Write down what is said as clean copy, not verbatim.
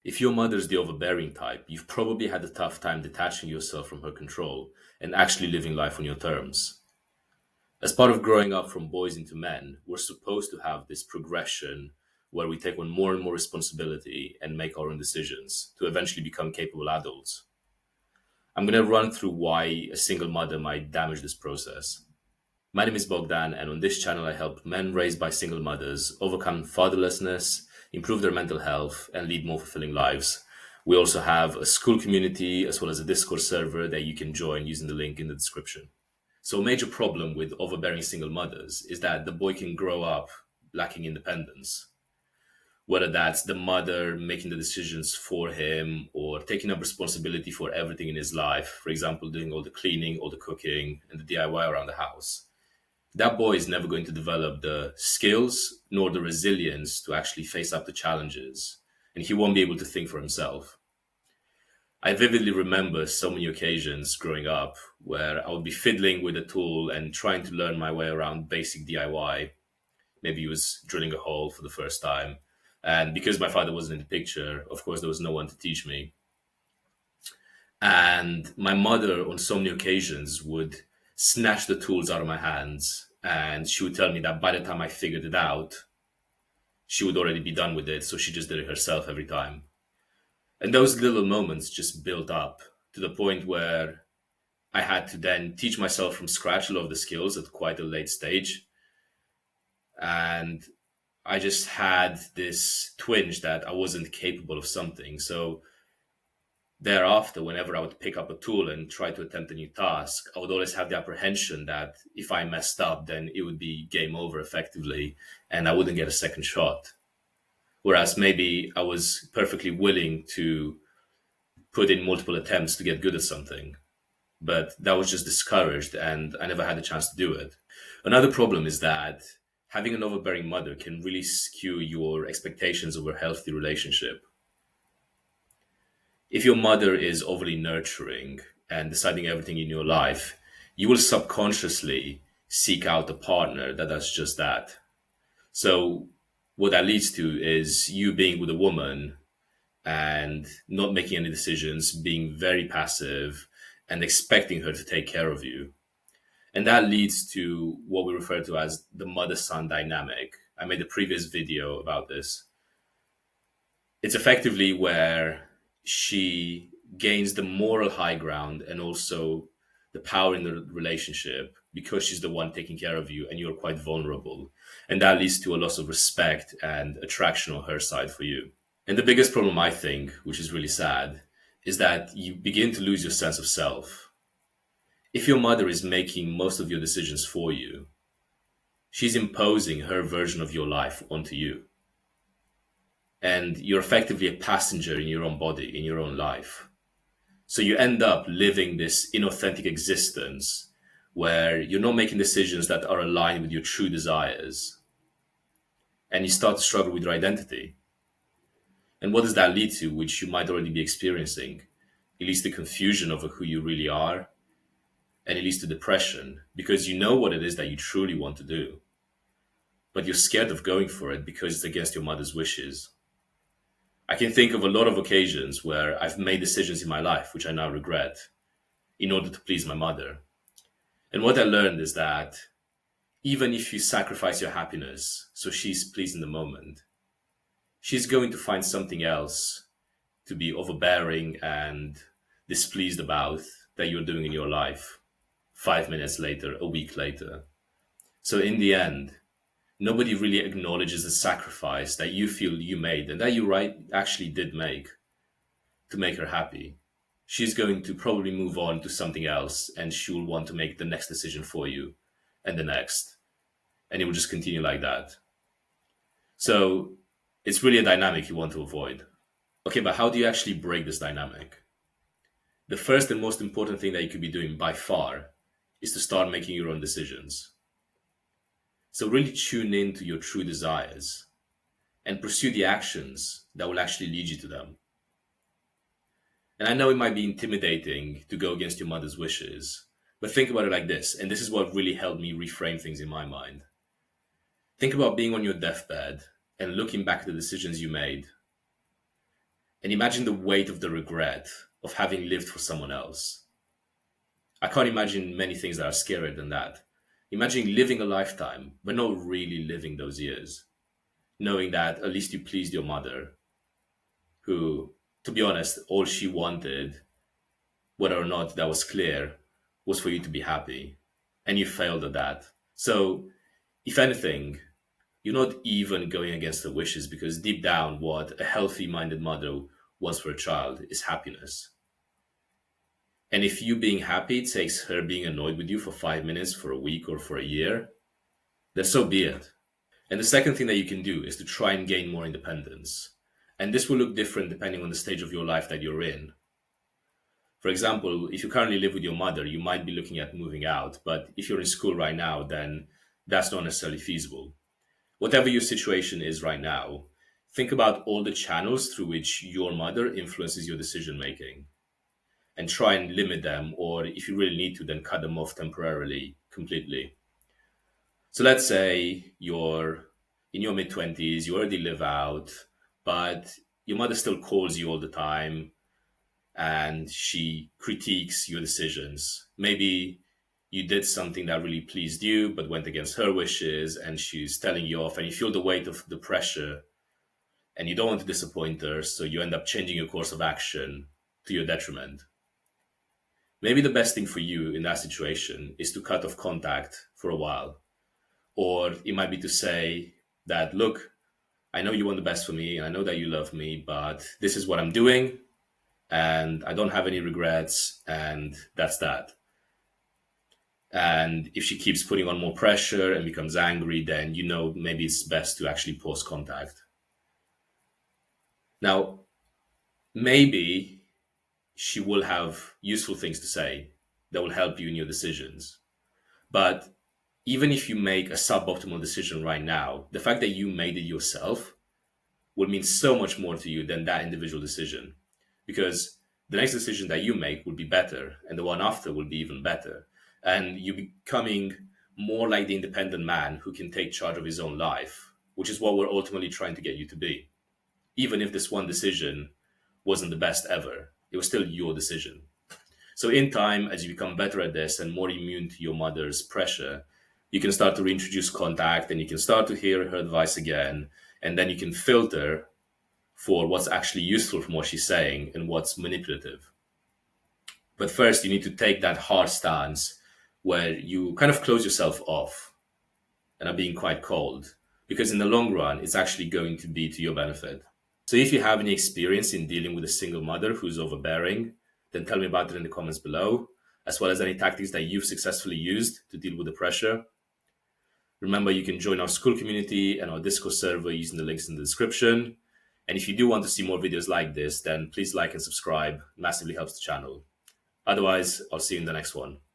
If your mother's the overbearing type, you've probably had a tough time detaching yourself from her control and actually living life on your terms. As part of growing up from boys into men, we're supposed to have this progression where we take on more and more responsibility and make our own decisions to eventually become capable adults. I'm going to run through why a single mother might damage this process. My name is Bogdan, and on this channel, I help men raised by single mothers overcome fatherlessness, improve their mental health, and lead more fulfilling lives. We also have a school community as well as a Discord server that you can join using the link in the description. So, a major problem with overbearing single mothers is that the boy can grow up lacking independence, whether that's the mother making the decisions for him or taking up responsibility for everything in his life, for example, doing all the cleaning, all the cooking, and the DIY around the house. That boy is never going to develop the skills nor the resilience to actually face up to challenges, and he won't be able to think for himself. I vividly remember so many occasions growing up where I would be fiddling with a tool and trying to learn my way around basic DIY. Maybe he was drilling a hole for the first time. And because my father wasn't in the picture, of course, there was no one to teach me. And my mother, on so many occasions, would snatch the tools out of my hands. And she would tell me that by the time I figured it out, she would already be done with it. So she just did it herself every time. And those little moments just built up to the point where I had to then teach myself from scratch a lot of the skills at quite a late stage. And I just had this twinge that I wasn't capable of something. So thereafter, whenever I would pick up a tool and try to attempt a new task, I would always have the apprehension that if I messed up, then it would be game over effectively and I wouldn't get a second shot. Whereas maybe I was perfectly willing to put in multiple attempts to get good at something. But that was just discouraged and I never had a chance to do it. Another problem is that having an overbearing mother can really skew your expectations of a healthy relationship. If your mother is overly nurturing and deciding everything in your life, you will subconsciously seek out a partner that does just that. So, what that leads to is you being with a woman and not making any decisions, being very passive, and expecting her to take care of you. And that leads to what we refer to as the mother son dynamic. I made a previous video about this. It's effectively where she gains the moral high ground and also the power in the relationship because she's the one taking care of you and you're quite vulnerable. And that leads to a loss of respect and attraction on her side for you. And the biggest problem, I think, which is really sad, is that you begin to lose your sense of self. If your mother is making most of your decisions for you, she's imposing her version of your life onto you. And you're effectively a passenger in your own body, in your own life. So you end up living this inauthentic existence where you're not making decisions that are aligned with your true desires. And you start to struggle with your identity. And what does that lead to, which you might already be experiencing? It leads to confusion over who you really are, and it leads to depression because you know what it is that you truly want to do, but you're scared of going for it because it's against your mother's wishes. I can think of a lot of occasions where I've made decisions in my life, which I now regret, in order to please my mother. And what I learned is that even if you sacrifice your happiness so she's pleased in the moment, she's going to find something else to be overbearing and displeased about that you're doing in your life 5 minutes later, a week later. So in the end, nobody really acknowledges the sacrifice that you feel you made and that you actually did make to make her happy. She's going to probably move on to something else and she will want to make the next decision for you and the next. And it will just continue like that. So it's really a dynamic you want to avoid. Okay, but how do you actually break this dynamic? The first and most important thing that you could be doing by far is to start making your own decisions. So really tune in to your true desires and pursue the actions that will actually lead you to them. And I know it might be intimidating to go against your mother's wishes, but think about it like this, and this is what really helped me reframe things in my mind. Think about being on your deathbed and looking back at the decisions you made And imagine the weight of the regret of having lived for someone else. I can't imagine many things that are scarier than that. Imagine living a lifetime, but not really living those years, knowing that at least you pleased your mother, who, to be honest, all she wanted, whether or not that was clear, was for you to be happy. And you failed at that. So, if anything, you're not even going against her wishes because deep down, what a healthy minded mother wants for a child is happiness. And if you being happy takes her being annoyed with you for 5 minutes, for a week, or for a year, then so be it. And the second thing that you can do is to try and gain more independence. And this will look different depending on the stage of your life that you're in. For example, if you currently live with your mother, you might be looking at moving out. But if you're in school right now, then that's not necessarily feasible. Whatever your situation is right now, think about all the channels through which your mother influences your decision making and try and limit them, or if you really need to, then cut them off temporarily, completely. So let's say you're in your mid 20s, you already live out, but your mother still calls you all the time and she critiques your decisions. Maybe you did something that really pleased you but went against her wishes and she's telling you off and you feel the weight of the pressure and you don't want to disappoint her, so you end up changing your course of action to your detriment. Maybe the best thing for you in that situation is to cut off contact for a while. Or it might be to say that, look, I know you want the best for me and I know that you love me, but this is what I'm doing and I don't have any regrets and that's that. And if she keeps putting on more pressure and becomes angry, then you know maybe it's best to actually pause contact. Now, maybe she will have useful things to say that will help you in your decisions. But even if you make a suboptimal decision right now, the fact that you made it yourself will mean so much more to you than that individual decision. Because the next decision that you make will be better, and the one after will be even better. And you're becoming more like the independent man who can take charge of his own life, which is what we're ultimately trying to get you to be. Even if this one decision wasn't the best ever, it was still your decision. So in time, as you become better at this and more immune to your mother's pressure, you can start to reintroduce contact and you can start to hear her advice again. And then you can filter for what's actually useful from what she's saying and what's manipulative. But first, you need to take that hard stance where you kind of close yourself off and are being quite cold, because in the long run, it's actually going to be to your benefit. So if you have any experience in dealing with a single mother who's overbearing, then tell me about it in the comments below, as well as any tactics that you've successfully used to deal with the pressure. Remember, you can join our school community and our Discord server using the links in the description. And if you do want to see more videos like this, then please like and subscribe. It massively helps the channel. Otherwise, I'll see you in the next one.